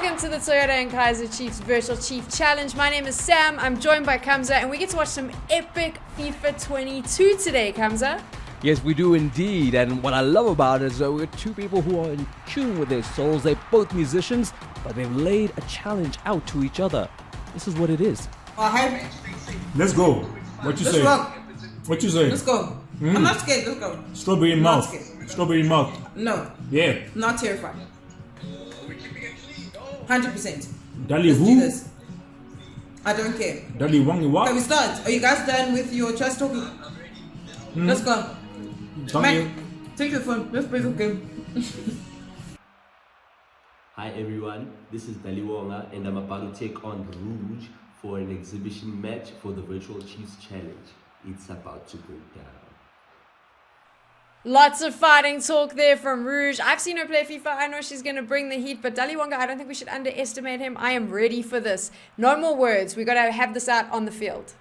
Welcome to the Toyota and Kaizer Chiefs Virtual Chief Challenge. My name is Sam. I'm joined by Kaizer, and we get to watch some epic FIFA 22 today, Kaizer. Yes, we do indeed. And what I love about it is that we're two people who are in tune with their souls. They're both musicians, but they've laid a challenge out to each other. This is what it is. Let's go. What you say? Rock. What you say? Let's go. I'm not scared. Let's go. Strawberry in Not mouth. scared. Strawberry in mouth. No. Yeah. Not terrified. 100%. Dali Let's do who? this. I don't care. Daliwonga Can we what? start? Are you guys done with your trust talking? Let's go. Mike, take your phone. Let's play the game. Hi everyone, this is Daliwonga and I'm about to take on Rouge for an exhibition match for the Virtual Chiefs Challenge. It's about to go down. Lots of fighting talk there from Rouge. I've seen her play FIFA. I know she's going to bring the heat, but Daliwonga, I don't think we should underestimate him. I am ready for this. No more words. We got to have this out on the field.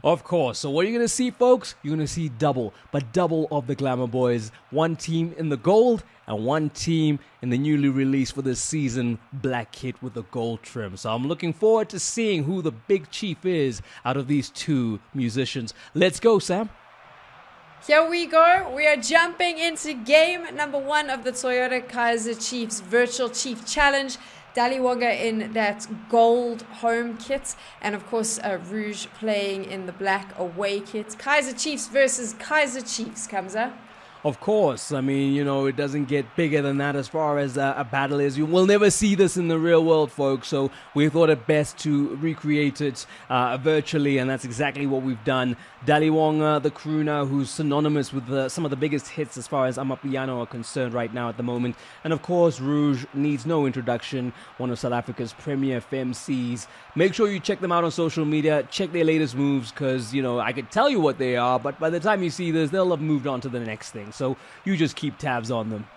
Of course. So what are you going to see, folks? You're going to see double, but double of the Glamour Boys. One team in the gold and one team in the newly released for this season black kit with the gold trim. So I'm looking forward to seeing who the big chief is out of these two musicians. Let's go, Sam. Here we go. We are jumping into game number 1 of the Toyota Kaizer Chiefs Virtual Chief Challenge. Daliwonga in that gold home kit, and of course Rouge playing in the black away kit. Kaizer Chiefs versus Kaizer Chiefs, Kaizer. Of course. I mean, you know, it doesn't get bigger than that as far as a battle is. You will never see this in the real world, folks. So we thought it best to recreate it virtually, and that's exactly what we've done. Daliwonga, the crooner, who's synonymous with some of the biggest hits as far as Amapiano are concerned right now at the moment. And of course, Rouge needs no introduction, one of South Africa's premier FMCs. Make sure you check them out on social media, check their latest moves, because, you know, I could tell you what they are, but by the time you see this, they'll have moved on to the next thing. So you just keep tabs on them.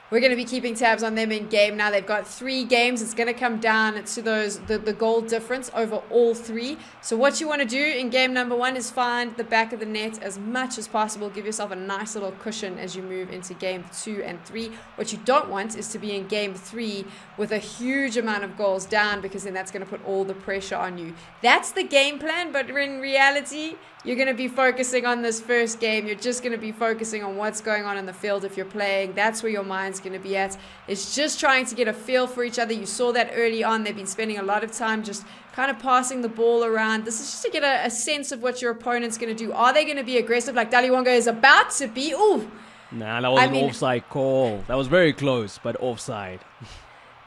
We're going to be keeping tabs on them in game now. They've got 3 games. It's going to come down to the goal difference over all 3. So what you want to do in game number 1 is find the back of the net as much as possible. Give yourself a nice little cushion as you move into game 2 and 3. What you don't want is to be in game 3 with a huge amount of goals down, because then that's going to put all the pressure on you. That's the game plan, but in reality, you're going to be focusing on this first game. You're just going to be focusing on what's going on in the field if you're playing. That's where your mind's going to be at. It's just trying to get a feel for each other. You saw that early on. They've been spending a lot of time just kind of passing the ball around. This is just to get a sense of what your opponent's going to do. Are they going to be aggressive like Daliwonga is about to be? Ooh. Nah, that was an offside call. That was very close, but offside.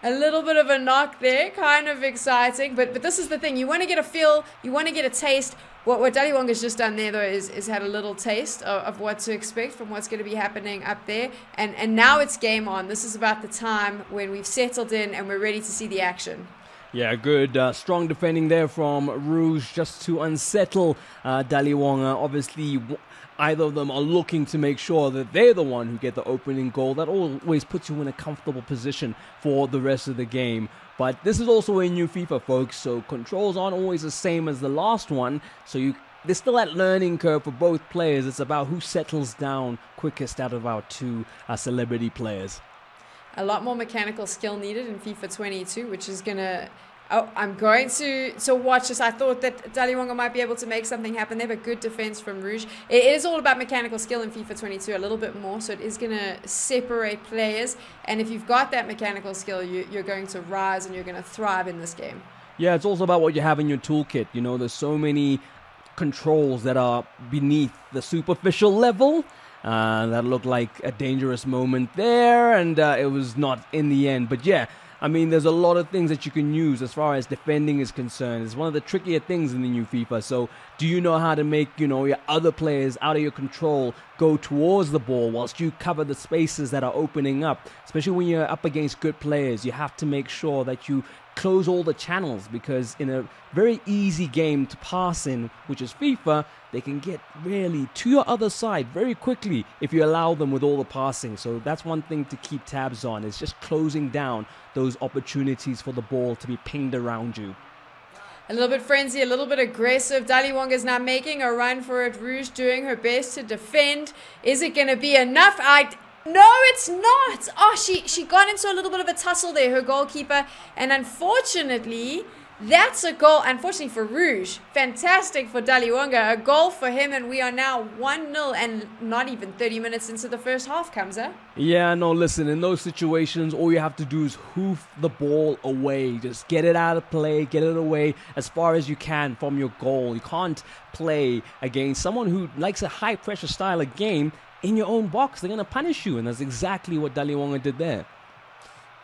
A little bit of a knock there, kind of exciting, but this is the thing. You want to get a feel, you want to get a taste. What Daliwonga's just done there, though, is had a little taste of what to expect from what's going to be happening up there. And now it's game on. This is about the time when we've settled in and we're ready to see the action. Yeah, good. Strong defending there from Rouge just to unsettle Daliwonga. Obviously, either of them are looking to make sure that they're the one who get the opening goal. That always puts you in a comfortable position for the rest of the game. But this is also a new FIFA, folks, so controls aren't always the same as the last one. So there's still that learning curve for both players. It's about who settles down quickest out of our 2 celebrity players. A lot more mechanical skill needed in FIFA 22, which is going to... Oh, I'm going to watch this. I thought that Daliwonga might be able to make something happen there, but good defense from Rouge. It is all about mechanical skill in FIFA 22 a little bit more, so it is going to separate players. And if you've got that mechanical skill, you're going to rise and you're going to thrive in this game. Yeah, it's also about what you have in your toolkit. You know, there's so many controls that are beneath the superficial level. That looked like a dangerous moment there, and it was not in the end. But yeah, I mean, there's a lot of things that you can use as far as defending is concerned. It's one of the trickier things in the new FIFA. So do you know how to make, you know, your other players out of your control go towards the ball whilst you cover the spaces that are opening up? Especially when you're up against good players, you have to make sure that you close all the channels, because in a very easy game to pass in, which is FIFA, they can get really to your other side very quickly if you allow them with all the passing. So that's one thing to keep tabs on, is just closing down those opportunities for the ball to be pinged around you. A little bit frenzy, a little bit aggressive. Daliwonga is now making a run for it. Rouge doing her best to defend. Is it going to be enough? No, it's not. Oh, she got into a little bit of a tussle there, her goalkeeper. And unfortunately, that's a goal. Unfortunately for Rouge. Fantastic for Daliwonga. A goal for him, and we are now 1-0 and not even 30 minutes into the first half, Kaizer. Yeah, no, listen, in those situations, all you have to do is hoof the ball away. Just get it out of play, get it away as far as you can from your goal. You can't play against someone who likes a high-pressure style of game in your own box. They're going to punish you, and that's exactly what Daliwonga did there.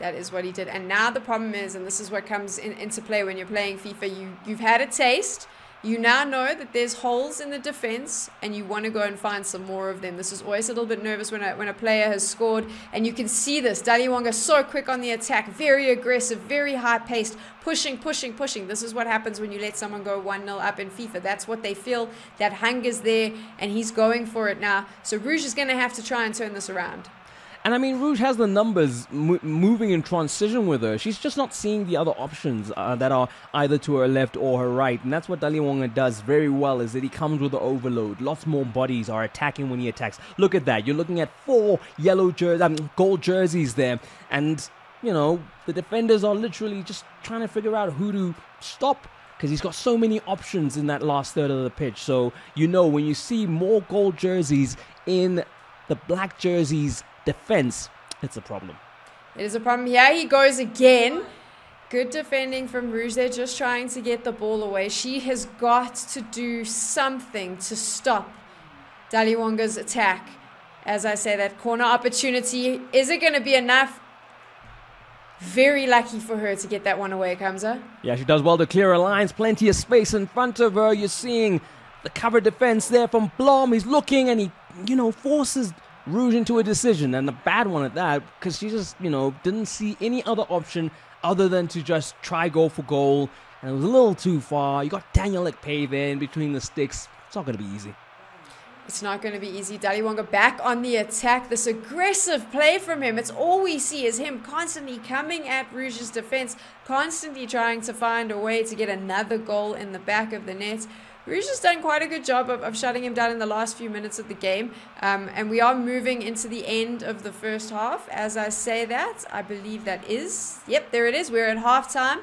That is what he did. And now the problem is, and this is what comes into play when you're playing FIFA, you've had a taste. You now know that there's holes in the defense, and you want to go and find some more of them. This is always a little bit nervous when a player has scored, and you can see this. Daliwonga so quick on the attack, very aggressive, very high-paced, pushing. This is what happens when you let someone go 1-0 up in FIFA. That's what they feel. That hunger's there, and he's going for it now. So Rouge is going to have to try and turn this around. And I mean, Rouge has the numbers moving in transition with her. She's just not seeing the other options that are either to her left or her right. And that's what Daliwonga does very well, is that he comes with the overload. Lots more bodies are attacking when he attacks. Look at that. You're looking at 4 gold jerseys there. And, you know, the defenders are literally just trying to figure out who to stop, because he's got so many options in that last third of the pitch. So, you know, when you see more gold jerseys in the black jerseys defense, it's a problem. It is a problem. Here he goes again. Good defending from Rouge. They're just trying to get the ball away. She has got to do something to stop Daliwonga's attack. As I say, that corner opportunity, is it going to be enough? Very lucky for her to get that one away, Kaizer. Yeah, she does well to clear her lines. Plenty of space in front of her. You're seeing the cover defense there from Blom. He's looking, and he, you know, forces Rouge into a decision, and a bad one at that, because she just, you know, didn't see any other option other than to just try goal for goal, and it was a little too far. You got Daniel Ekpe there in between the sticks. It's not going to be easy. It's not going to be easy. Daliwonga back on the attack. This aggressive play from him. It's all we see is him constantly coming at Rouge's defense, constantly trying to find a way to get another goal in the back of the net. Rouge has done quite a good job of shutting him down in the last few minutes of the game. And we are moving into the end of the first half. As I say that, I believe that is... Yep, there it is. We're at halftime.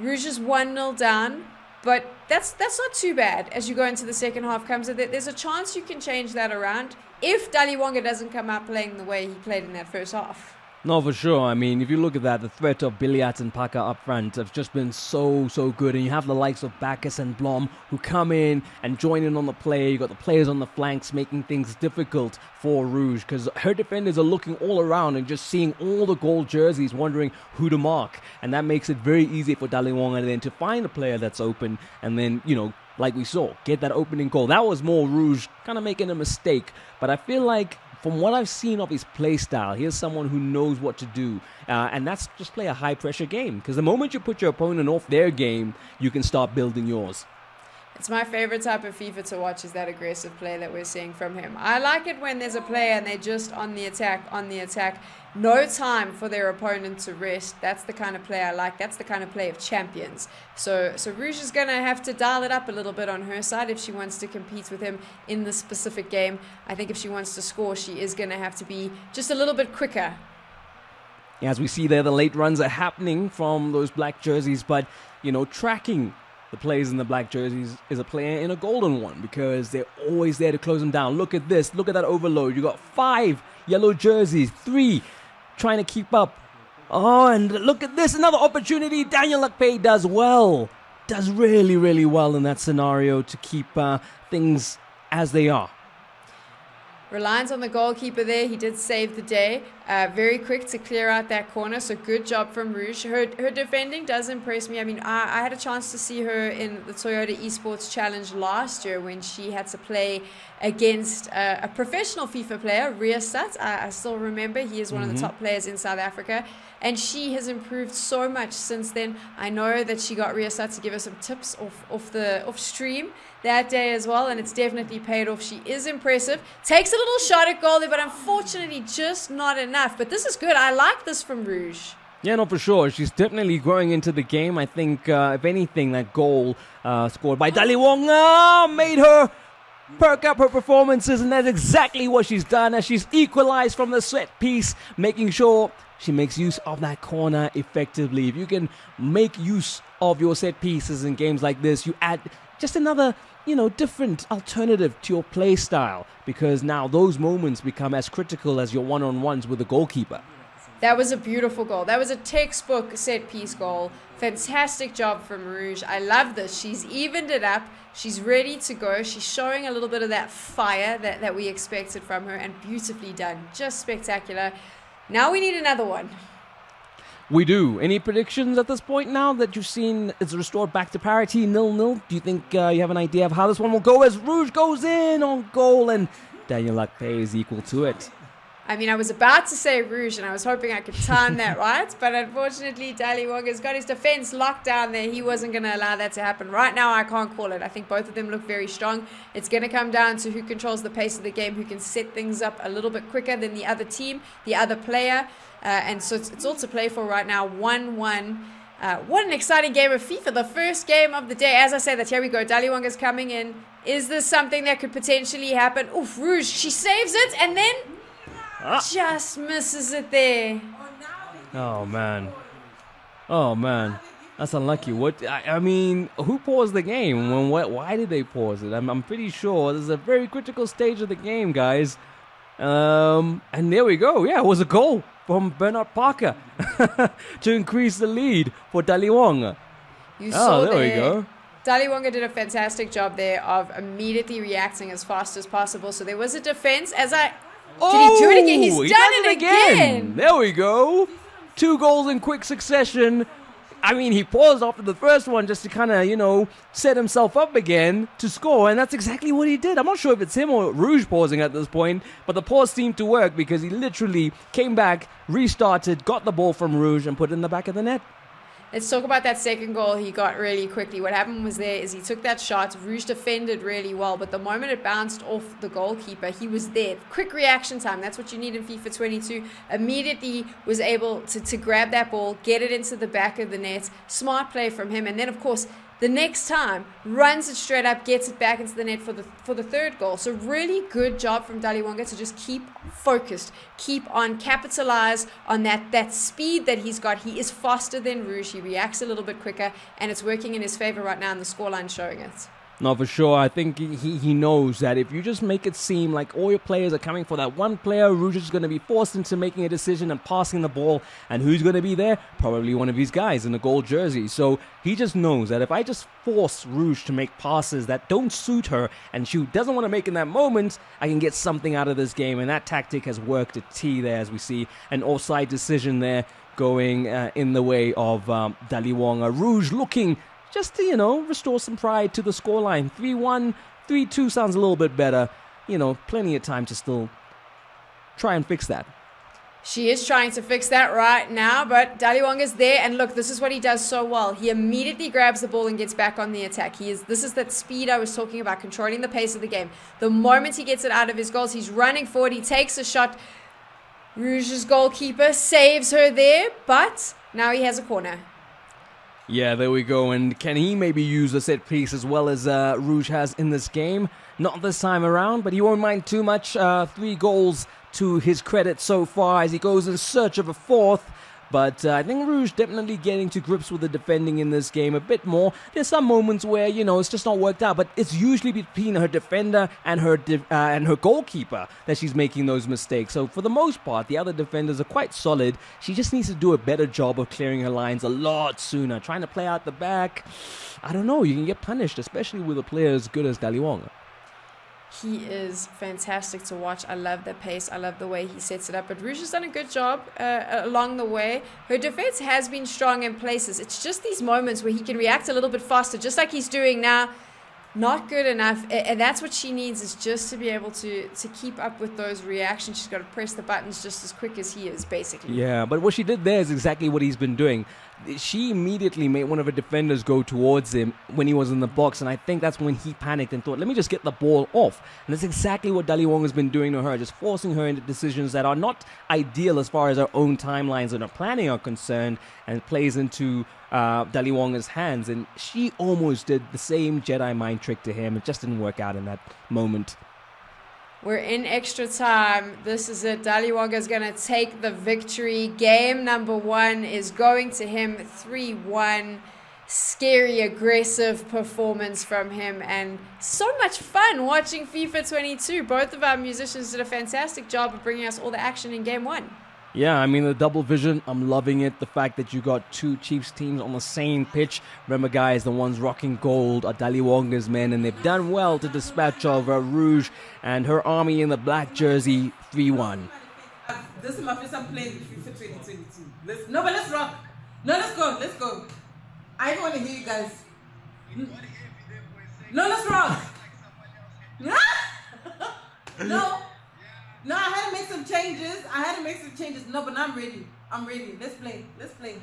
Rouge is 1-0 down. But that's not too bad as you go into the second half. There's a chance you can change that around if Daliwonga doesn't come out playing the way he played in that first half. No, for sure. I mean, if you look at that, the threat of Billiat and Paka up front have just been so good. And you have the likes of Bacchus and Blom who come in and join in on the play. You got the players on the flanks making things difficult for Rouge, because her defenders are looking all around and just seeing all the gold jerseys, wondering who to mark. And that makes it very easy for Daliwonga then to find a player that's open and then, you know, like we saw, get that opening goal. That was more Rouge kind of making a mistake. But I feel like, from what I've seen of his play style, here's someone who knows what to do. And that's just play a high-pressure game. Because the moment you put your opponent off their game, you can start building yours. It's my favorite type of FIFA to watch, is that aggressive play that we're seeing from him. I like it when there's a player and they're just on the attack. No time for their opponent to rest. That's the kind of play I like. That's the kind of play of champions. So Rouge is going to have to dial it up a little bit on her side if she wants to compete with him in this specific game. I think if she wants to score, she is going to have to be just a little bit quicker. As we see there, the late runs are happening from those black jerseys, but, you know, tracking the players in the black jerseys is a player in a golden one, because they're always there to close them down. Look at this. Look at that overload. You got 5 yellow jerseys, 3 trying to keep up. Oh, and look at this. Another opportunity. Daniel Ekpe does well. Does really well in that scenario to keep things as they are. Reliance on the goalkeeper there. He did save the day. Very quick to clear out that corner. So good job from Rouge. Her defending does impress me. I mean, I had a chance to see her in the Toyota eSports Challenge last year when she had to play against a professional FIFA player, Riasat. I still remember. He is one of the top players in South Africa. And she has improved so much since then. I know that she got Riasat to give her some tips off stream that day as well, and it's definitely paid off. She is impressive. Takes a little shot at goal there, but unfortunately just not enough. But this is good. I like this from Rouge. Yeah, no, for sure. She's definitely growing into the game. I think, if anything, that goal scored by Daliwonga made her perk up her performances, and that's exactly what she's done as she's equalized from the set piece, making sure she makes use of that corner effectively. If you can make use of your set pieces in games like this, you add just another, different alternative to your play style, because now those moments become as critical as your one-on-ones with the goalkeeper. That was a beautiful goal. That was a textbook set piece goal. Fantastic job from Rouge. I love this. She's evened it up. She's ready to go. She's showing a little bit of that fire that we expected from her, and beautifully done. Just spectacular. Now we need another one. We do. Any predictions at this point now that you've seen it's restored back to parity, 0-0? Do you think you have an idea of how this one will go as Rouge goes in on goal and Daniel Lakpe is equal to it? I mean, I was about to say Rouge, and I was hoping I could time that right, but unfortunately, Daliwonga's got his defense locked down there. He wasn't going to allow that to happen. Right now, I can't call it. I think both of them look very strong. It's going to come down to who controls the pace of the game, who can set things up a little bit quicker than the other team, the other player, and so it's all to play for right now. 1-1. What an exciting game of FIFA, the first game of the day. As I say that, here we go. Daliwonga's coming in. Is this something that could potentially happen? Oof, Rouge, she saves it, and then just misses it there. Oh, man. That's unlucky. I mean, who paused the game? Why did they pause it? I'm pretty sure this is a very critical stage of the game, guys. And there we go. Yeah, it was a goal from Bernard Parker to increase the lead for Daliwonga. You saw there we go. Daliwonga did a fantastic job there of immediately reacting as fast as possible. So there was a defense. Did he do it again? He's done it again. There we go. 2 goals in quick succession. I mean, he paused after the first one just to kind of, set himself up again to score, and that's exactly what he did. I'm not sure if it's him or Rouge pausing at this point, but the pause seemed to work because he literally came back, restarted, got the ball from Rouge, and put it in the back of the net. Let's talk about that second goal he got really quickly. What happened was he took that shot. Rouge defended really well, but the moment it bounced off the goalkeeper, he was there. Quick reaction time. That's what you need in FIFA 22. Immediately was able to grab that ball, get it into the back of the net. Smart play from him. And then, of course, the next time, runs it straight up, gets it back into the net for the third goal. So really good job from Daliwonga to just keep focused, keep on, capitalize on that speed that he's got. He is faster than Rouge. He reacts a little bit quicker, and it's working in his favor right now, and the scoreline showing it. No, for sure. I think he knows that if you just make it seem like all your players are coming for that one player, Rouge is going to be forced into making a decision and passing the ball. And who's going to be there? Probably one of these guys in the gold jersey. So he just knows that if I just force Rouge to make passes that don't suit her and she doesn't want to make in that moment, I can get something out of this game. And that tactic has worked at T there, as we see. An offside decision there going in the way of Daliwonga. Rouge looking just to, restore some pride to the scoreline. 3-1, 3-2 sounds a little bit better. Plenty of time to still try and fix that. She is trying to fix that right now, but Daliwonga's there, and look, this is what he does so well. He immediately grabs the ball and gets back on the attack. This is that speed I was talking about, controlling the pace of the game. The moment he gets it out of his goals, he's running forward, he takes a shot. Rouge's goalkeeper saves her there, but now he has a corner. Yeah, there we go. And can he maybe use a set piece as well as Rouge has in this game? Not this time around, but he won't mind too much. 3 goals to his credit so far as he goes in search of a 4th. But I think Rouge definitely getting to grips with the defending in this game a bit more. There's some moments where, it's just not worked out. But it's usually between her defender and her goalkeeper that she's making those mistakes. So for the most part, the other defenders are quite solid. She just needs to do a better job of clearing her lines a lot sooner. Trying to play out the back, I don't know. You can get punished, especially with a player as good as Daliwonga. He is fantastic to watch. I love the pace. I love the way he sets it up. But Rouge has done a good job along the way. Her defense has been strong in places. It's just these moments where he can react a little bit faster, just like he's doing now. Not good enough. And that's what she needs, is just to be able to keep up with those reactions. She's got to press the buttons just as quick as he is, basically. Yeah, but what she did there is exactly what he's been doing. she immediately made one of her defenders go towards him when he was in the box, and I think that's when he panicked and thought, let me just get the ball off. And that's exactly what Daliwonga has been doing to her, just forcing her into decisions that are not ideal as far as her own timelines and her planning are concerned, and plays into Daliwonga's hands. And she almost did the same Jedi mind trick to him. It just didn't work out in that moment. We're in extra time. This is it. Daliwonga is going to take the victory. Game number 1 is going to him 3-1. Scary, aggressive performance from him. And so much fun watching FIFA 22. Both of our musicians did a fantastic job of bringing us all the action in game 1. Yeah, I mean, the double vision, I'm loving it. The fact that you got 2 Chiefs teams on the same pitch. Remember, guys, the ones rocking gold are Daliwonga's men, and they've done well to dispatch of Rouge and her army in the black jersey 3-1. This is my first time playing FIFA 2022. Let's rock. No, let's go. I don't want to hear you guys. No, let's rock. No, I had to make some changes. No, but I'm ready. Let's play.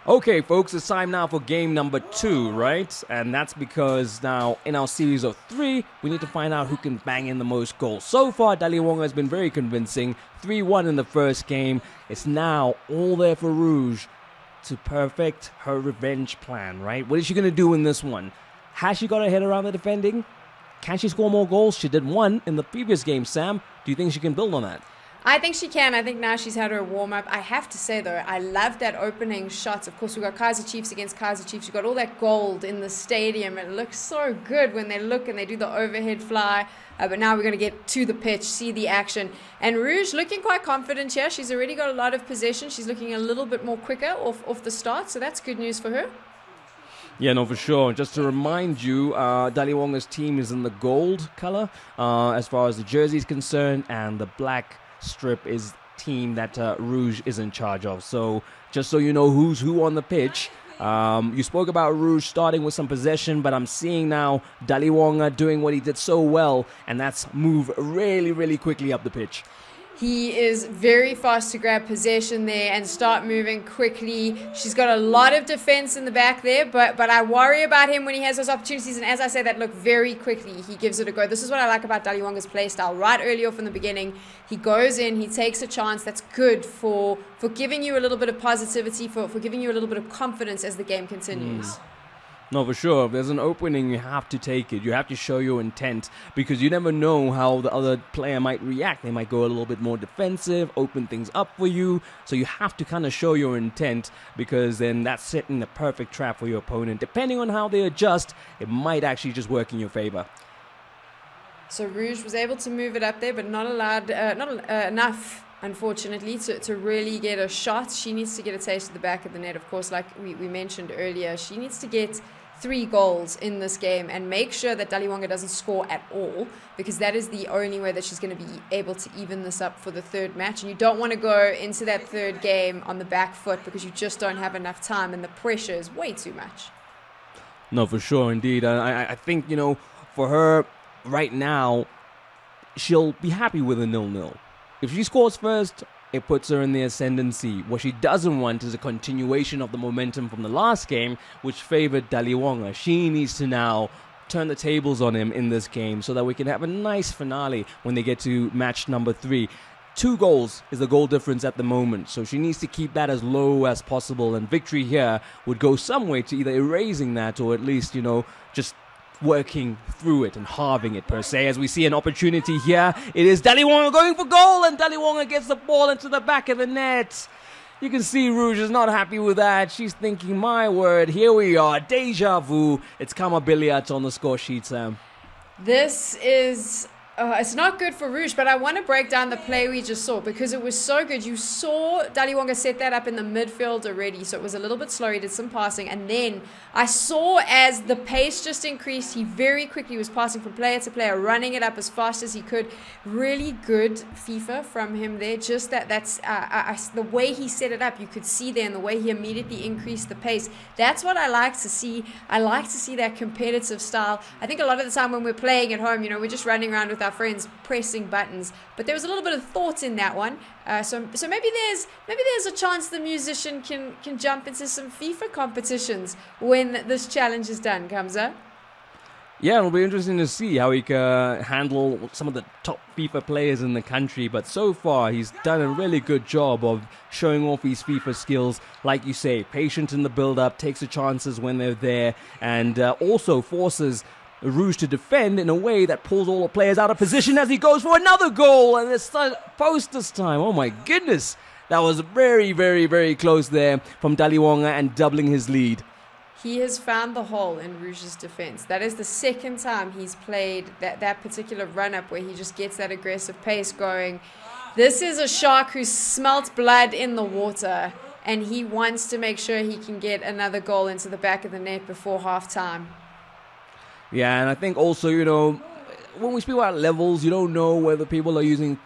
Okay, folks, it's time now for game number 2, right? And that's because now in our series of 3, we need to find out who can bang in the most goals. So far, Daliwonga has been very convincing. 3-1 in the first game. It's now all there for Rouge to perfect her revenge plan, right? What is she going to do in this one? Has she got her head around the defending? Can she score more goals? She did 1 in the previous game, Sam. Do you think she can build on that? I think she can. I think now she's had her warm-up. I have to say, though, I love that opening shots. Of course, we've got Kaizer Chiefs against Kaizer Chiefs. You've got all that gold in the stadium. It looks so good when they look and they do the overhead fly. But now we're going to get to the pitch, see the action. And Rouge looking quite confident here. She's already got a lot of possession. She's looking a little bit more quicker off the start. So that's good news for her. Yeah, no, for sure. Just to remind you, Daliwonga's team is in the gold color as far as the jersey is concerned, and the black strip is team that Rouge is in charge of. So just so you know who's who on the pitch, you spoke about Rouge starting with some possession, but I'm seeing now Daliwonga doing what he did so well, and that's move really, really quickly up the pitch. He is very fast to grab possession there and start moving quickly. She's got a lot of defense in the back there, but I worry about him when he has those opportunities. And as I say that, look, very quickly he gives it a go. This is what I like about Daliwonga's play style. Right early off in the beginning, he goes in, he takes a chance. That's good for giving you a little bit of positivity, for giving you a little bit of confidence as the game continues. No, for sure. If there's an opening, you have to take it. You have to show your intent, because you never know how the other player might react. They might go a little bit more defensive, open things up for you. So you have to kind of show your intent, because then that's setting the perfect trap for your opponent. Depending on how they adjust, it might actually just work in your favor. So Rouge was able to move it up there, but not enough, unfortunately, to really get a shot. She needs to get a taste of the back of the net, of course, like we mentioned earlier. She needs to get 3 goals in this game and make sure that Daliwonga doesn't score at all, because that is the only way that she's going to be able to even this up for the third match. And you don't want to go into that third game on the back foot, because you just don't have enough time and the pressure is way too much. No, for sure, indeed. I think, for her right now, she'll be happy with a 0-0. If she scores first, it puts her in the ascendancy. What she doesn't want is a continuation of the momentum from the last game, which favored Daliwonga. She needs to now turn the tables on him in this game so that we can have a nice finale when they get to match number 3. 2 goals is the goal difference at the moment, so she needs to keep that as low as possible, and victory here would go some way to either erasing that or at least, just working through it and halving it per se. As we see an opportunity here, it is Daliwonga going for goal, and Daliwonga gets the ball into the back of the net. You can see Rouge is not happy with that. She's thinking, my word, here we are, deja vu. It's Kama Billiards on the score sheet, Sam. This is... it's not good for Rouge, but I want to break down the play we just saw, because it was so good. You saw Daliwonga set that up in the midfield already, so it was a little bit slow. He did some passing, and then I saw as the pace just increased, he very quickly was passing from player to player, running it up as fast as he could. Really good FIFA from him there. Just that's the way he set it up, you could see there, and the way he immediately increased the pace. That's what I like to see. I like to see that competitive style. I think a lot of the time when we're playing at home, we're just running around with our our friends pressing buttons, but there was a little bit of thought in that one. So maybe there's a chance the musician can jump into some FIFA competitions when this challenge is done, Kaizer. Yeah, it'll be interesting to see how he can handle some of the top FIFA players in the country. But so far, he's done a really good job of showing off his FIFA skills. Like you say, patient in the build-up, takes the chances when they're there, and also forces Rouge to defend in a way that pulls all the players out of position as he goes for another goal. And it's post this time. Oh my goodness. That was very, very, very close there from Daliwonga and doubling his lead. He has found the hole in Rouge's defense. That is the second time he's played that particular run-up where he just gets that aggressive pace going. This is a shark who smelt blood in the water, and he wants to make sure he can get another goal into the back of the net before half-time. Yeah, and I think also, when we speak about levels, you don't know whether people are using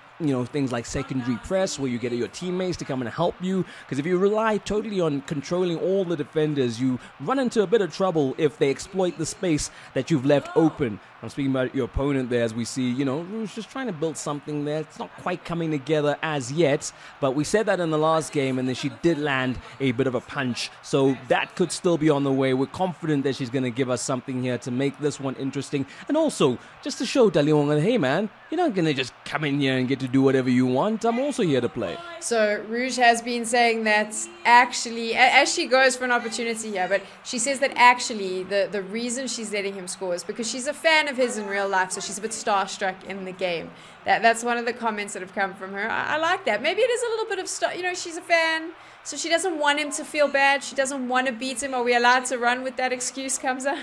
things like secondary press where you get your teammates to come and help you, because if you rely totally on controlling all the defenders, you run into a bit of trouble if they exploit the space that you've left open. I'm speaking about your opponent there, as we see, Rouge just trying to build something there. It's not quite coming together as yet, but we said that in the last game, and then she did land a bit of a punch, so that could still be on the way. We're confident that she's going to give us something here to make this one interesting, and also just to show Daliwonga, hey man, you're not going to just come in here and get to do whatever you want. I'm also here to play. So Rouge has been saying that actually, as she goes for an opportunity here, but she says that actually the reason she's letting him score is because she's a fan of his in real life, so she's a bit starstruck in the game. That's one of the comments that have come from her. I like that. Maybe it is a little bit of she's a fan, so she doesn't want him to feel bad. She doesn't want to beat him. Are we allowed to run with that excuse, Kaizer?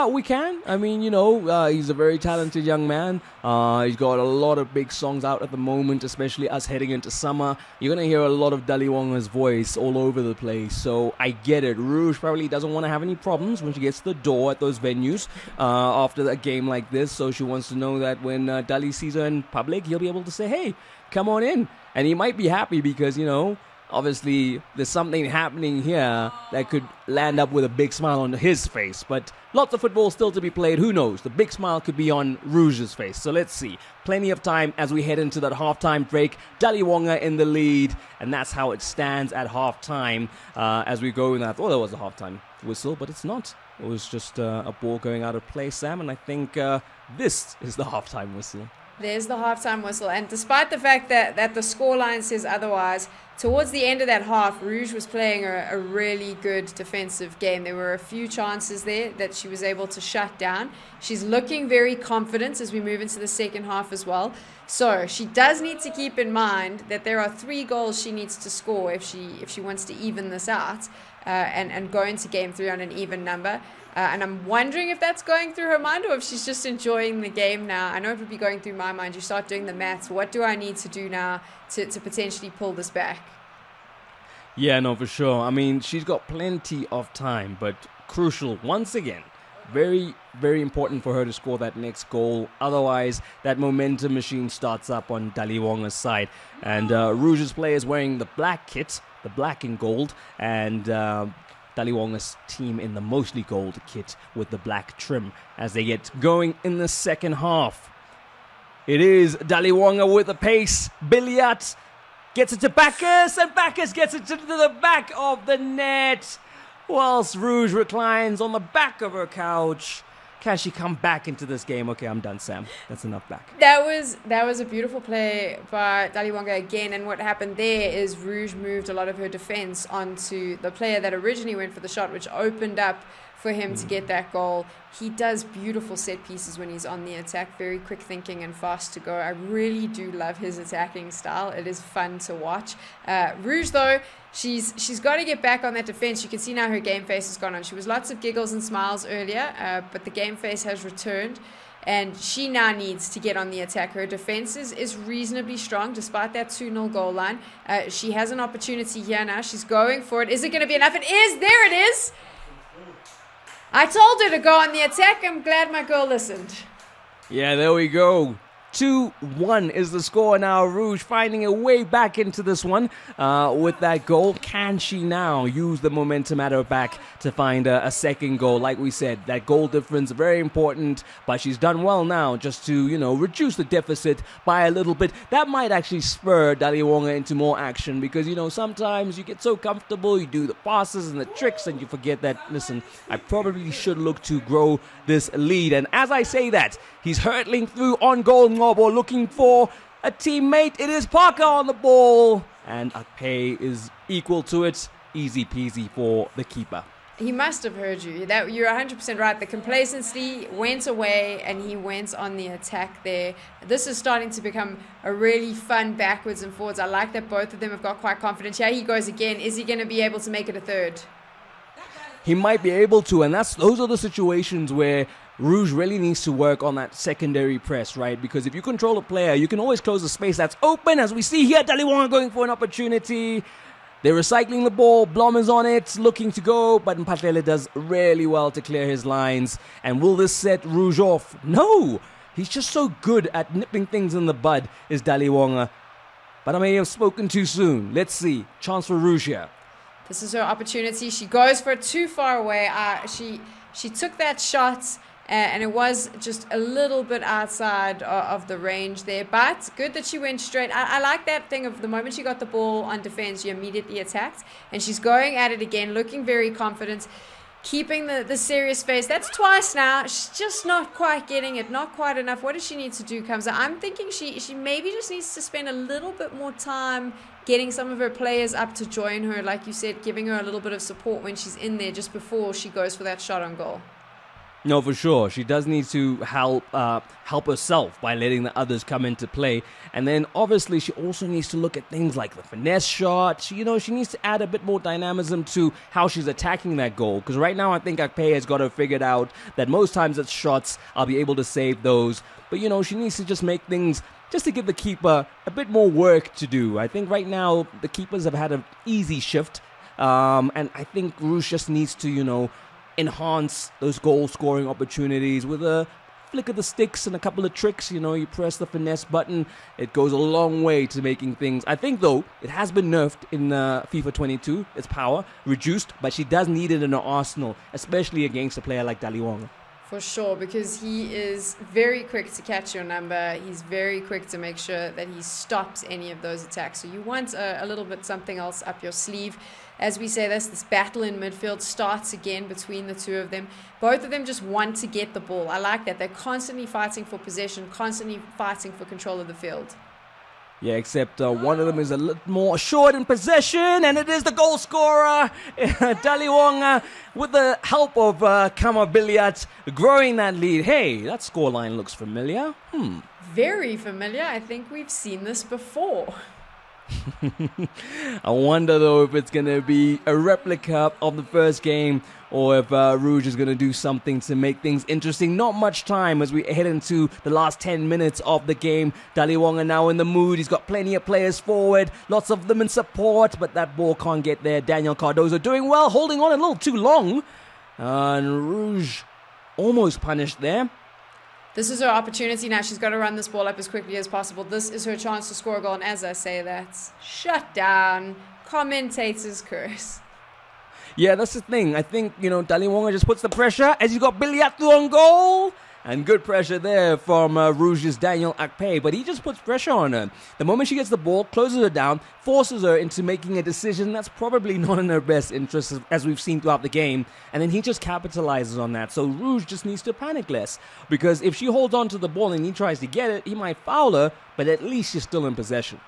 We can. I mean, he's a very talented young man. He's got a lot of big songs out at the moment, especially us heading into summer. You're going to hear a lot of Daliwonga's voice all over the place. So I get it. Rouge probably doesn't want to have any problems when she gets to the door at those venues after a game like this. So she wants to know that when Dali sees her in public, he'll be able to say, hey, come on in. And he might be happy because, obviously, there's something happening here that could land up with a big smile on his face. But lots of football still to be played. Who knows? The big smile could be on Rouge's face. So let's see. Plenty of time as we head into that halftime break. Daliwonga in the lead. And that's how it stands at halftime as we go in. I thought there was a halftime whistle, but it's not. It was just a ball going out of play, Sam. And I think this is the halftime whistle. There's the halftime whistle, and despite the fact that the scoreline says otherwise, towards the end of that half, Rouge was playing a really good defensive game. There were a few chances there that she was able to shut down. She's looking very confident as we move into the second half as well. So she does need to keep in mind that there are 3 goals she needs to score if she wants to even this out and go into game 3 on an even number. And I'm wondering if that's going through her mind or if she's just enjoying the game now. I know it would be going through my mind. You start doing the maths. What do I need to do now to potentially pull this back? Yeah, no, for sure. I mean, she's got plenty of time, but crucial, once again, very, very important for her to score that next goal. Otherwise, that momentum machine starts up on Daliwonga's side. And Rouge's players wearing the black kit, the black and gold, and Daliwonga's team in the mostly gold kit with the black trim as they get going in the second half. It is Daliwonga with the pace. Billiat gets it to Bacchus, and Bacchus gets it to the back of the net, whilst Rouge reclines on the back of her couch. Can she come back into this game? Okay, I'm done, Sam. That's enough back. That was a beautiful play by Daliwonga again, and what happened there is Rouge moved a lot of her defense onto the player that originally went for the shot, which opened up for him to get that goal. He does beautiful set pieces when he's on the attack, very quick thinking and fast to go. I really do love his attacking style. It is fun to watch. Rouge, though, she's got to get back on that defense. You can see now her game face has gone on. She was lots of giggles and smiles earlier, but the game face has returned. And she now needs to get on the attack. Her defense is reasonably strong despite that 2-0 goal line. She has an opportunity here now. She's going for it. Is it going to be enough? It is. There it is. I told her to go on the attack. I'm glad my girl listened. Yeah, there we go. 2-1 is the score now. Rouge finding a way back into this one with that goal. Can she now use the momentum at her back to find a second goal? Like we said, that goal difference very important, but she's done well now just to, reduce the deficit by a little bit. That might actually spur Daliwonga into more action because, sometimes you get so comfortable, you do the passes and the tricks and you forget that, listen, I probably should look to grow this lead. And as I say that, he's hurtling through on goal, Ngobo looking for a teammate. It is Parker on the ball, and Akpe is equal to it. Easy peasy for the keeper. He must have heard you. That you're 100% right. The complacency went away and he went on the attack there. This is starting to become a really fun backwards and forwards. I like that both of them have got quite confidence. Here he goes again. Is he going to be able to make it a third? He might be able to, and those are the situations where Rouge really needs to work on that secondary press, right? Because if you control a player, you can always close the space that's open. As we see here, Daliwonga going for an opportunity. They're recycling the ball. Blom is on it, looking to go, but Mpatlele does really well to clear his lines. And will this set Rouge off? No! He's just so good at nipping things in the bud, is Daliwonga. But I may have spoken too soon. Let's see. Chance for Rouge here. This is her opportunity. She goes for it too far away. She took that shot, and it was just a little bit outside of the range there. But good that she went straight. I like that thing of the moment she got the ball on defense, she immediately attacked. And she's going at it again, looking very confident, keeping the serious face. That's twice now. She's just not quite getting it, not quite enough. What does she need to do, Kaizer? I'm thinking she maybe just needs to spend a little bit more time getting some of her players up to join her, like you said, giving her a little bit of support when she's in there just before she goes for that shot on goal. No, for sure. She does need to help herself by letting the others come into play. And then, obviously, she also needs to look at things like the finesse shot. She needs to add a bit more dynamism to how she's attacking that goal. Because right now, I think Akpe has got her figured out that most times it's shots, I'll be able to save those. But, she needs to just make things, just to give the keeper a bit more work to do. I think right now, the keepers have had an easy shift. And I think Rouge just needs to, enhance those goal scoring opportunities with a flick of the sticks and a couple of tricks. You press the finesse button, it goes a long way to making things. I think though it has been nerfed in FIFA 22, its power reduced, but she does need it in her arsenal, especially against a player like Daliwonga. For sure, because he is very quick to catch your number. He's very quick to make sure that he stops any of those attacks. So you want a little bit something else up your sleeve. As we say this battle in midfield starts again between the two of them. Both of them just want to get the ball. I like that. They're constantly fighting for possession, constantly fighting for control of the field. Yeah, except one of them is a little more assured in possession, and it is the goal scorer, Daliwonga, with the help of Kamabiliat, growing that lead. Hey, that scoreline looks familiar. Very familiar. I think we've seen this before. I wonder, though, if it's going to be a replica of the first game or if Rouge is going to do something to make things interesting. Not much time as we head into the last 10 minutes of the game. Daliwonga now in the mood. He's got plenty of players forward, lots of them in support, but that ball can't get there. Daniel Cardozo doing well, holding on a little too long. And Rouge almost punished there. This is her opportunity now. She's got to run this ball up as quickly as possible. This is her chance to score a goal. And as I say that, shut down. Commentator's curse. Yeah, that's the thing. I think, Daliwonga just puts the pressure as you got Biliatu on goal. And good pressure there from Rouge's Daniel Akpe. But he just puts pressure on her. The moment she gets the ball, closes her down, forces her into making a decision that's probably not in her best interest, as we've seen throughout the game. And then he just capitalizes on that. So Rouge just needs to panic less. Because if she holds on to the ball and he tries to get it, he might foul her. But at least she's still in possession.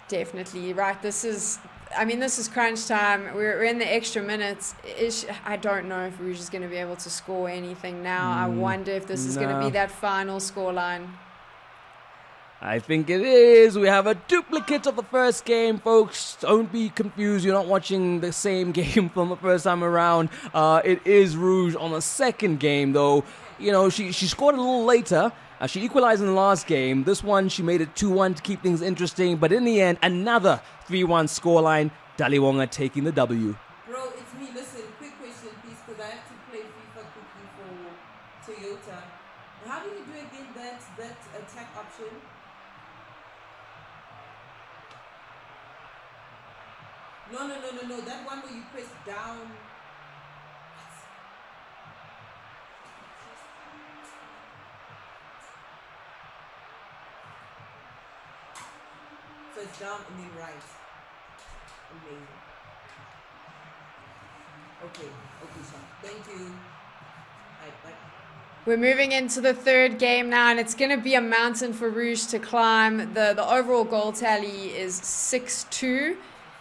Definitely right. This is crunch time. We're in the extra minutes. I don't know if Rouge is going to be able to score anything now. I wonder if this is going to be that final scoreline. I think it is. We have a duplicate of the first game, folks. Don't be confused. You're not watching the same game from the first time around. It is Rouge on the second game, though. She scored a little later. She equalized in the last game. This one, she made it 2-1 to keep things interesting. But in the end, another 3-1 scoreline. Daliwonga taking the W. Bro, it's me. Listen, quick question, please, because I have to play FIFA quickly for Toyota. How do you do again that that attack option? No. That one where you press down. So it's down and then right. Amazing. Okay, Sean. Thank you. Right, bye. We're moving into the third game now, and it's going to be a mountain for Rouge to climb. The overall goal tally is 6-2.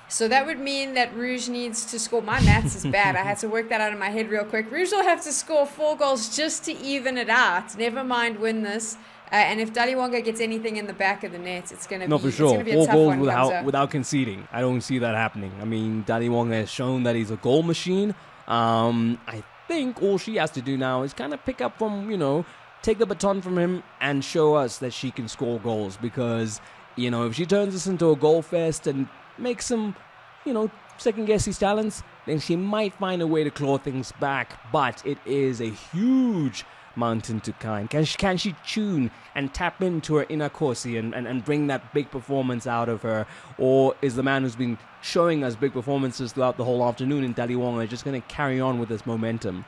So that would mean that Rouge needs to score. My maths is bad. I had to work that out in my head real quick. Rouge will have to score 4 goals just to even it out. Never mind win this. And if Daliwonga gets anything in the back of the net, it's going to No, be, for sure. it's going to be a 4 tough goals one. without conceding. I don't see that happening. I mean, Daliwonga has shown that he's a goal machine. I think all she has to do now is kind of pick up from, take the baton from him and show us that she can score goals. Because, if she turns this into a goal fest and makes some, second guess his talents, then she might find a way to claw things back. But it is a huge mountain to climb. Can she tune and tap into her inner Corsi and bring that big performance out of her? Or is the man who's been showing us big performances throughout the whole afternoon in Daliwonga just going to carry on with this momentum?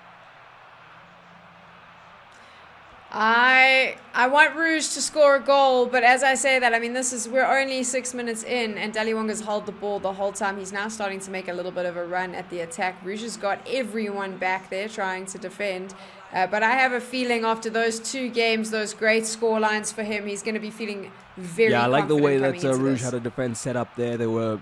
I want Rouge to score a goal, but as I say that, I mean, we're only 6 minutes in, and Daliwonga's held the ball the whole time. He's now starting to make a little bit of a run at the attack. Rouge has got everyone back there trying to defend. But I have a feeling after those 2 games, those great score lines for him, he's going to be feeling very I like the way that Rouge this. had a defense set up there. There were,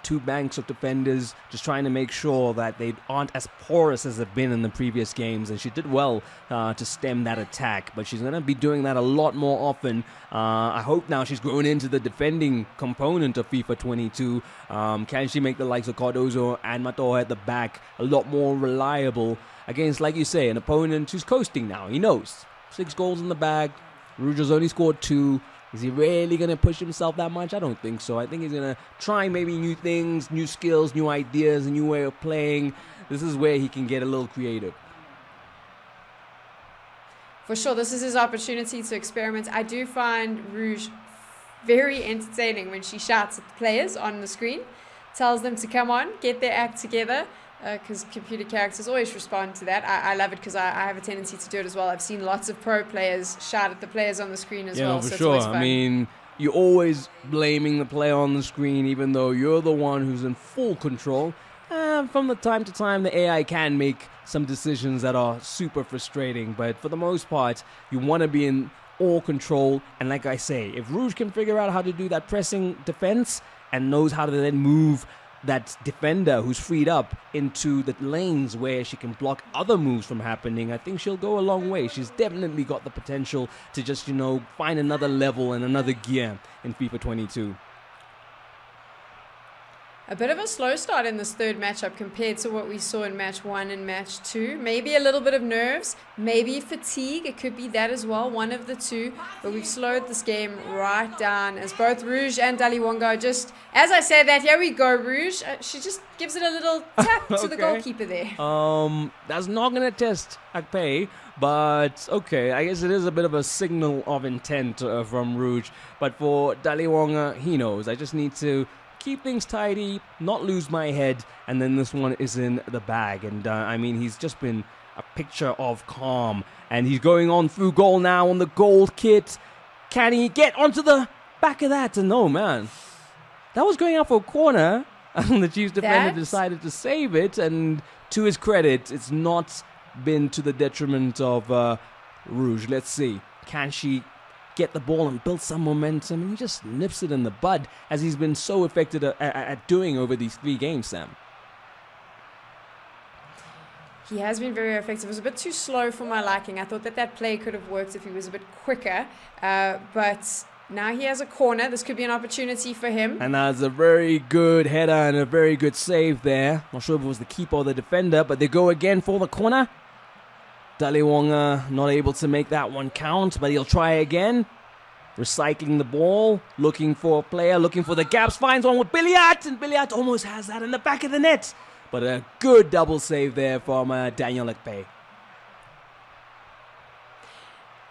2 banks of defenders just trying to make sure that they aren't as porous as they've been in the previous games. And she did well to stem that attack. But she's going to be doing that a lot more often. I hope now she's grown into the defending component of FIFA 22. Can she make the likes of Cardozo and Matoa at the back a lot more reliable against, like you say, an opponent who's coasting now? He knows. 6 goals in the bag. Rouge has only scored 2. Is he really going to push himself that much? I don't think so. I think he's going to try maybe new things, new skills, new ideas, a new way of playing. This is where he can get a little creative. For sure, this is his opportunity to experiment. I do find Rouge very entertaining when she shouts at the players on the screen, tells them to come on, get their act together, because computer characters always respond to that. I love it because I have a tendency to do it as well. I've seen lots of pro players shout at the players on the screen as well. For so sure. It's always fun. I mean, you're always blaming the player on the screen, even though you're the one who's in full control. From the time to time, the AI can make some decisions that are super frustrating. But for the most part, you want to be in all control. And like I say, if Rouge can figure out how to do that pressing defense and knows how to then move that defender who's freed up into the lanes where she can block other moves from happening, I think she'll go a long way. She's definitely got the potential to just, find another level and another gear in FIFA 22. A bit of a slow start in this third matchup compared to what we saw in match 1 and match 2. Maybe a little bit of nerves, maybe fatigue. It could be that as well, one of the two. But we've slowed this game right down as both Rouge and Daliwonga just, as I say that, here we go, Rouge. She just gives it a little tap to the goalkeeper there. That's not going to test Akpei, but okay, I guess it is a bit of a signal of intent from Rouge. But for Daliwonga, he knows. I just need to keep things tidy, not lose my head, and then this one is in the bag. And he's just been a picture of calm, and he's going on through goal now on the gold kit. Can he get onto the back of that? No, man, that was going out for a corner, and the Chiefs defender decided to save it. And to his credit, it's not been to the detriment of Rouge. Let's see, can she get the ball and build some momentum? And he just nips it in the bud, as he's been so effective at doing over these 3 games, Sam. He has been very effective. It was a bit too slow for my liking. I thought that play could have worked if he was a bit quicker. But now he has a corner. This could be an opportunity for him. And that's a very good header and a very good save there. Not sure if it was the keeper or the defender, but they go again for the corner. Daliwonga not able to make that one count, but he'll try again. Recycling the ball, looking for a player, looking for the gaps, finds one with Billiat, and Billiat almost has that in the back of the net. But a good double save there from Daniel Akpei.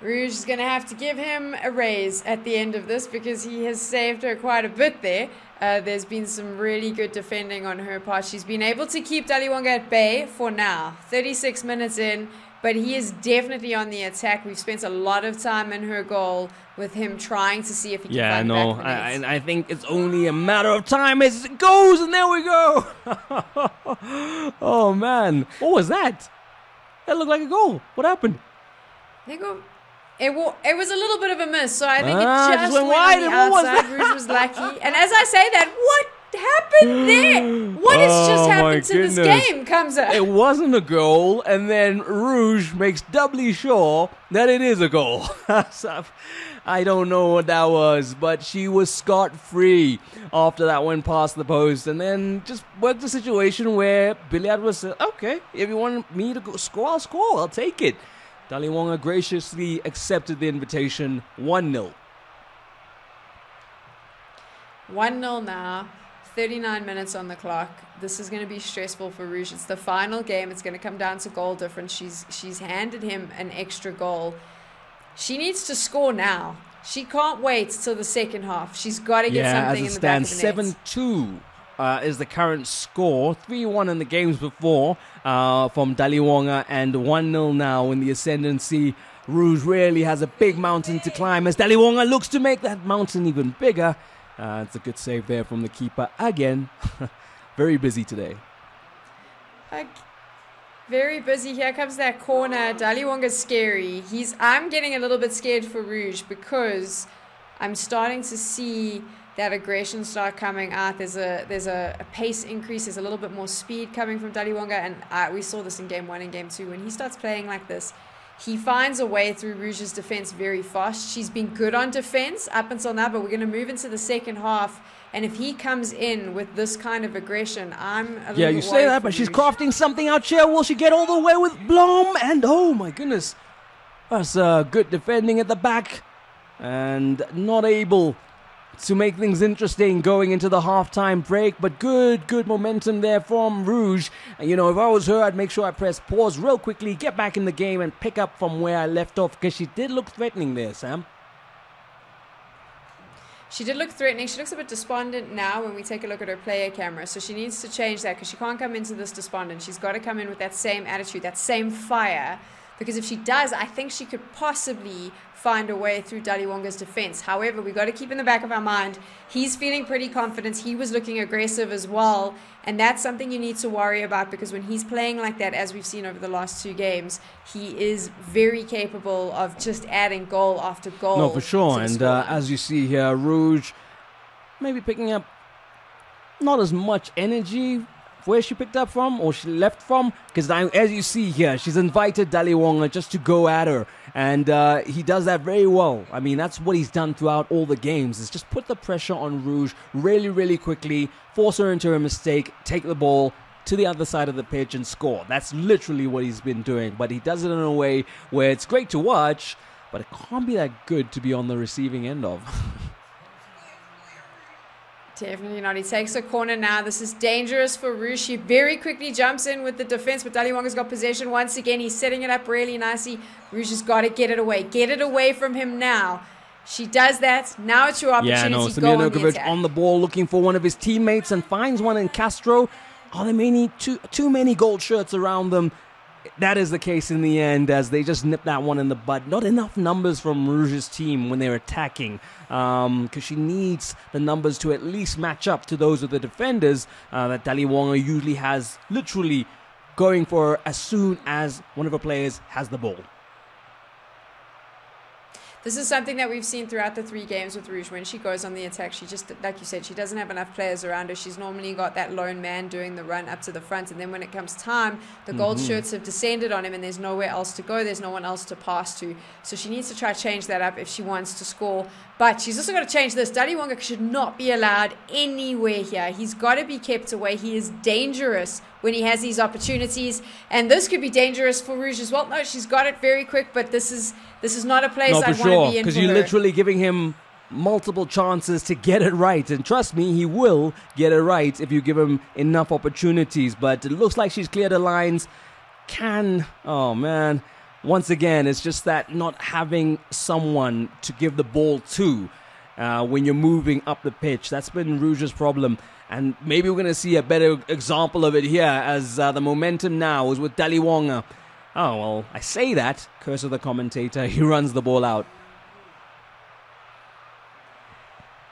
Rouge is going to have to give him a raise at the end of this because he has saved her quite a bit there. There's been some really good defending on her part. She's been able to keep Daliwonga at bay for now. 36 minutes in, but he is definitely on the attack. We've spent a lot of time in her goal with him trying to see if he can find the back of the net. And I think it's only a matter of time as it goes, and there we go. Oh, man. What was that? That looked like a goal. What happened? It was a little bit of a miss, so I think it just went went wide. on the And what was outside. that? Rouge was lucky. And as I say that, what happened there? What has just happened to this game, Kaizer? It wasn't a goal, and then Rouge makes doubly sure that it is a goal. So, I don't know what that was, but she was scot-free after that went past the post, and then just worked the situation where Billiard was, okay, if you want me to go score, I'll score. I'll take it. Daliwonga graciously accepted the invitation. 1-0. 1-0 now. 39 minutes on the clock. This is going to be stressful for Rouge. It's the final game. It's going to come down to goal difference. She's handed him an extra goal. She needs to score now. She can't wait till the second half. She's got to get something in the back of the net. 7-2 is the current score. 3-1 in the games before from Daliwonga, and 1-0 now in the ascendancy. Rouge really has a big mountain to climb as Daliwonga looks to make that mountain even bigger. It's a good save there from the keeper again. Very busy today. Very busy. Here comes that corner. Daliwonga's scary. I'm getting a little bit scared for Rouge because I'm starting to see that aggression start coming out. There's a pace increase. There's a little bit more speed coming from Daliwonga, and we saw this in game 1 and game 2. When he starts playing like this, he finds a way through Rouge's defense very fast. She's been good on defense up until now, but we're going to move into the second half. And if he comes in with this kind of aggression, I'm a little bit you say that, but she's crafting something out here. Will she get all the way with Blom? And oh my goodness, that's good defending at the back, and not able to make things interesting going into the halftime break, but good momentum there from Rouge. And, if I was her, I'd make sure I press pause real quickly, get back in the game, and pick up from where I left off, because she did look threatening there, Sam. She did look threatening. She looks a bit despondent now when we take a look at her player camera. So she needs to change that because she can't come into this despondent. She's got to come in with that same attitude, that same fire. Because if she does, I think she could possibly find a way through Daliwonga's defense. However, we've got to keep in the back of our mind, he's feeling pretty confident. He was looking aggressive as well. And that's something you need to worry about, because when he's playing like that, as we've seen over the last 2 games, he is very capable of just adding goal after goal. No, for sure. And as you see here, Rouge maybe picking up not as much energy where she picked up from or she left from, because as you see here, she's invited Daliwonga just to go at her, and he does that very well. I mean, that's what he's done throughout all the games, is just put the pressure on Rouge really quickly, force her into a mistake, take the ball to the other side of the pitch and score. That's literally what he's been doing, but he does it in a way where it's great to watch, but it can't be that good to be on the receiving end of. Definitely not. He takes a corner now. This is dangerous for Rouge. She very quickly jumps in with the defense, but Daliwonga's got possession once again. He's setting it up really nicely. Rouge has got to get it away. Get it away from him now. She does that. Now it's your opportunity. Samir Nogovic on the ball, looking for one of his teammates, and finds one in Castro. Oh, they may need too many gold shirts around them. That is the case in the end, as they just nip that one in the bud. Not enough numbers from Rouge's team when they're attacking, because she needs the numbers to at least match up to those of the defenders that Daliwonga usually has literally going for her as soon as one of her players has the ball. This is something that we've seen throughout the 3 games with Rouge. When she goes on the attack, she just, like you said, she doesn't have enough players around her. She's normally got that lone man doing the run up to the front. And then when it comes time, the gold shirts have descended on him and there's nowhere else to go. There's no one else to pass to. So she needs to try to change that up if she wants to score. But she's also got to change this. Daliwonga should not be allowed anywhere here. He's got to be kept away. He is dangerous when he has these opportunities. And this could be dangerous for Rouge as well. No, she's got it very quick, but this is not a place I'd want to be in, because you're literally giving him multiple chances to get it right. And trust me, he will get it right if you give him enough opportunities. But it looks like she's cleared the lines. Oh, man. once again, it's just that not having someone to give the ball to when you're moving up the pitch. That's been Rouge's problem. And maybe we're going to see a better example of it here as the momentum now is with Daliwonga. Oh, well, I say that. Curse of the commentator. He runs the ball out.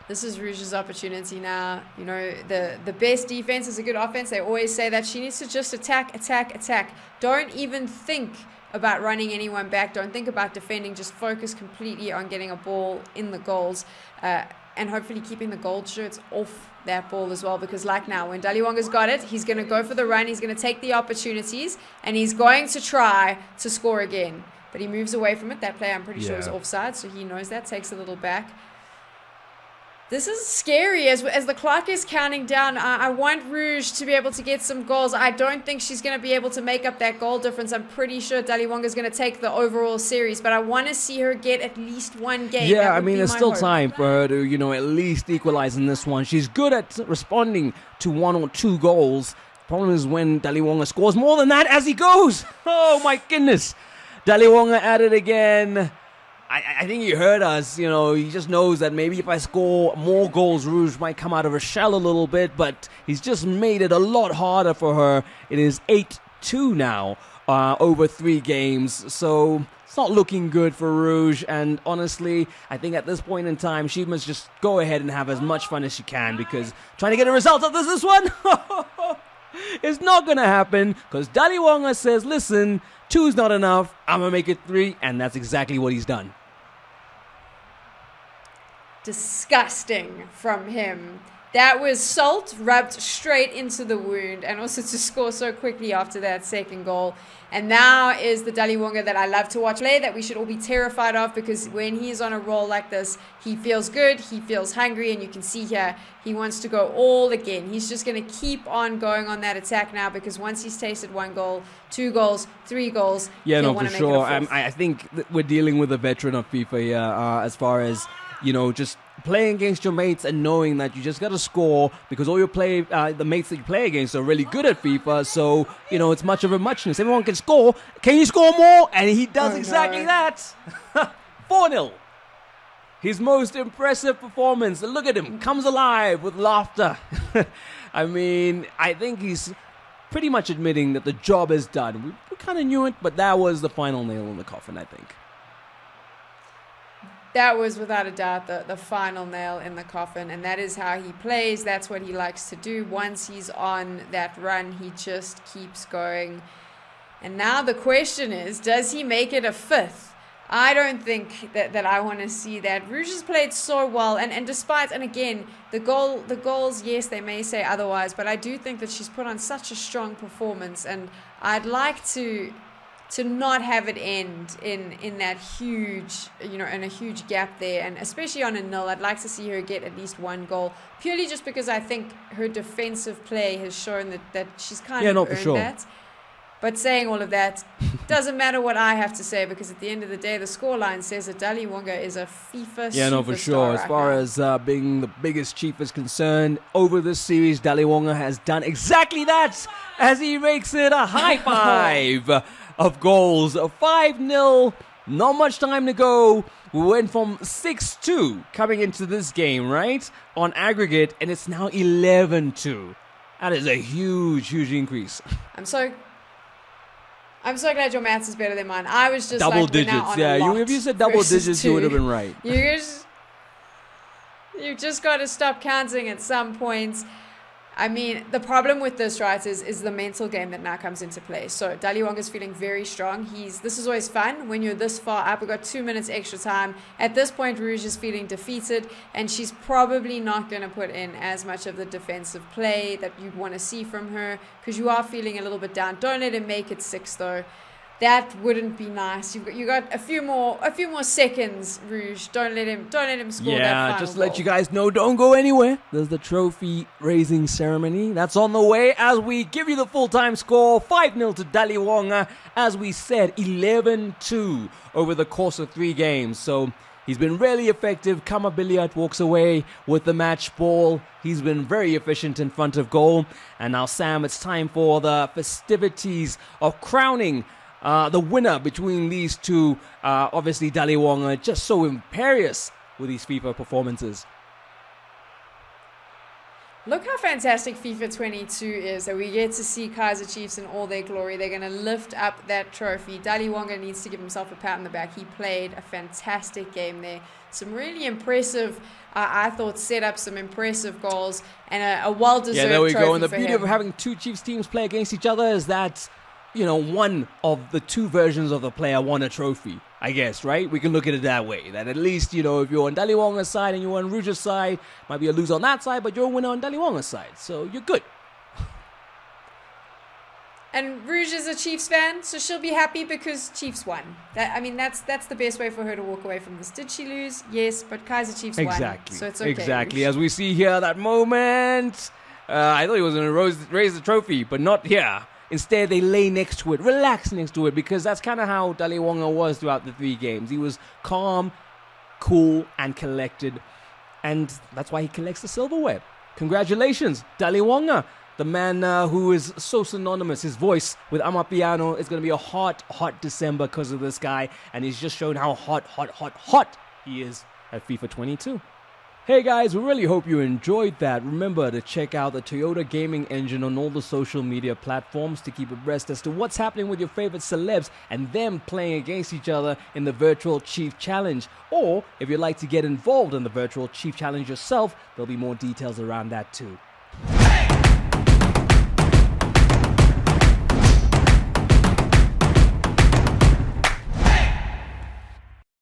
This is Rouge's opportunity now. You know, the best defense is a good offense. They always say that. She needs to just attack, attack, attack. Don't even think about running anyone back. Don't think about defending. Just focus completely on getting a ball in the goals and hopefully keeping the gold shirts off that ball as well. Because like now, when Daliwonga's got it, he's going to go for the run. He's going to take the opportunities and he's going to try to score again. But he moves away from it. That play, I'm pretty sure, is offside. So he knows that. Takes a little back. This is scary as the clock is counting down. I want Rouge to be able to get some goals. I don't think she's going to be able to make up that goal difference. I'm pretty sure Daliwonga is going to take the overall series, but I want to see her get at least one game. Yeah, I mean, there's still time for her to, at least equalize in this one. She's good at responding to 1 or 2 goals. Problem is when Daliwonga scores more than that as he goes. Oh, my goodness. Daliwonga at it again. I think he heard us, he just knows that maybe if I score more goals, Rouge might come out of her shell a little bit, but he's just made it a lot harder for her. It is 8-2 now over 3 games, so it's not looking good for Rouge, and honestly, I think at this point in time, she must just go ahead and have as much fun as she can, because trying to get a result out of this one, it's not going to happen, because Daliwonga says, listen, 2 is not enough, I'm going to make it 3, and that's exactly what he's done. Disgusting from him. That was salt rubbed straight into the wound, and also to score so quickly after that second goal. And now is the Daliwonga that I love to watch play, that we should all be terrified of, because when he's on a roll like this, he feels good, he feels hungry, and you can see here he wants to go all again. He's just going to keep on going on that attack now, because once he's tasted 1 goal, 2 goals, 3 goals, yeah, he'll no, want for to make sure. it a 4th. I think that we're dealing with a veteran of FIFA here, as far as just playing against your mates and knowing that you just got to score, because all your the mates that you play against are really good at FIFA. So, it's much of a muchness. Everyone can score. Can you score more? And he does exactly that. 4-0. His most impressive performance. Look at him. Comes alive with laughter. I mean, I think he's pretty much admitting that the job is done. We kind of knew it, but that was the final nail in the coffin, I think. That was without a doubt the final nail in the coffin, and that is how he plays. That's what he likes to do. Once he's on that run, he just keeps going. And now the question is, does he make it a 5th? I don't think that I want to see that. Rouge has played so well, and despite, and again, the goals, yes, they may say otherwise, but I do think that she's put on such a strong performance, and I'd like to not have it end in that huge, in a huge gap there, and especially on a 0, I'd like to see her get at least 1 goal, purely just because I think her defensive play has shown that she's kind of earned that. But saying all of that, doesn't matter what I have to say, because at the end of the day, the scoreline says that Daliwonga is a FIFA superstar. For sure. As far as being the biggest chief is concerned, over this series, Daliwonga has done exactly that, as he makes it a high 5 of goals. 5-0, not much time to go. We went from 6-2 coming into this game, right, on aggregate, and it's now 11-2. That is a huge increase. I'm so glad your maths is better than mine. I was just double like, digits. If you said double digits, 2. You would have been right. You just got to stop counting at some points. I mean, the problem with this, right, is the mental game that now comes into play. So Daliwonga's feeling very strong. This is always fun when you're this far up. We've got 2 minutes extra time. At this point, Rouge is feeling defeated, and she's probably not going to put in as much of the defensive play that you'd want to see from her, because you are feeling a little bit down. Don't let him make it 6, though. That wouldn't be nice. You got a few more seconds, Rouge. Don't let him score that final Yeah, just to goal. let you guys know, don't go anywhere. There's the trophy raising ceremony. That's on the way as we give you the full-time score. 5-0 to Daliwonga. As we said, 11-2 over the course of 3 games. So he's been really effective. Kama Billiard walks away with the match ball. He's been very efficient in front of goal. And now, Sam, it's time for the festivities of crowning the winner between these two. Obviously, Daliwonga just so imperious with these FIFA performances. Look how fantastic FIFA 22 is, that we get to see Kaizer Chiefs in all their glory. They're going to lift up that trophy. Daliwonga needs to give himself a pat on the back. He played a fantastic game there. Some really impressive, I thought, set up some impressive goals and a well-deserved trophy. Yeah, there we go. And the for beauty him. of having two Chiefs teams play against each other is that, you know, one of the two versions of the player won a trophy, I guess, right? We can look at it that way. That at least, you know, if you're on Daliwonga's side and you're on Rouge's side, might be a loser on that side, but you're a winner on Daliwonga's side. So you're good. And Rouge is a Chiefs fan, so she'll be happy because Chiefs won. That's the best way for her to walk away from this. Did she lose? Yes, but Kaizer Chiefs won. Exactly. So it's okay. Exactly. As we see here, that moment. I thought he was going to raise the trophy, but not here. Instead, they lay next to it, relax next to it, because that's kind of how Daliwonga was throughout the 3 games. He was calm, cool, and collected, and that's why he collects the silverware. Congratulations, Daliwonga, the man who is so synonymous. His voice with Amapiano is going to be a hot, hot December because of this guy, and he's just shown how hot, hot, hot, hot he is at FIFA 22. Hey guys, we really hope you enjoyed that. Remember to check out the Toyota gaming engine on all the social media platforms to keep abreast as to what's happening with your favorite celebs and them playing against each other in the Virtual Chief Challenge. Or if you'd like to get involved in the Virtual Chief Challenge yourself, there'll be more details around that too.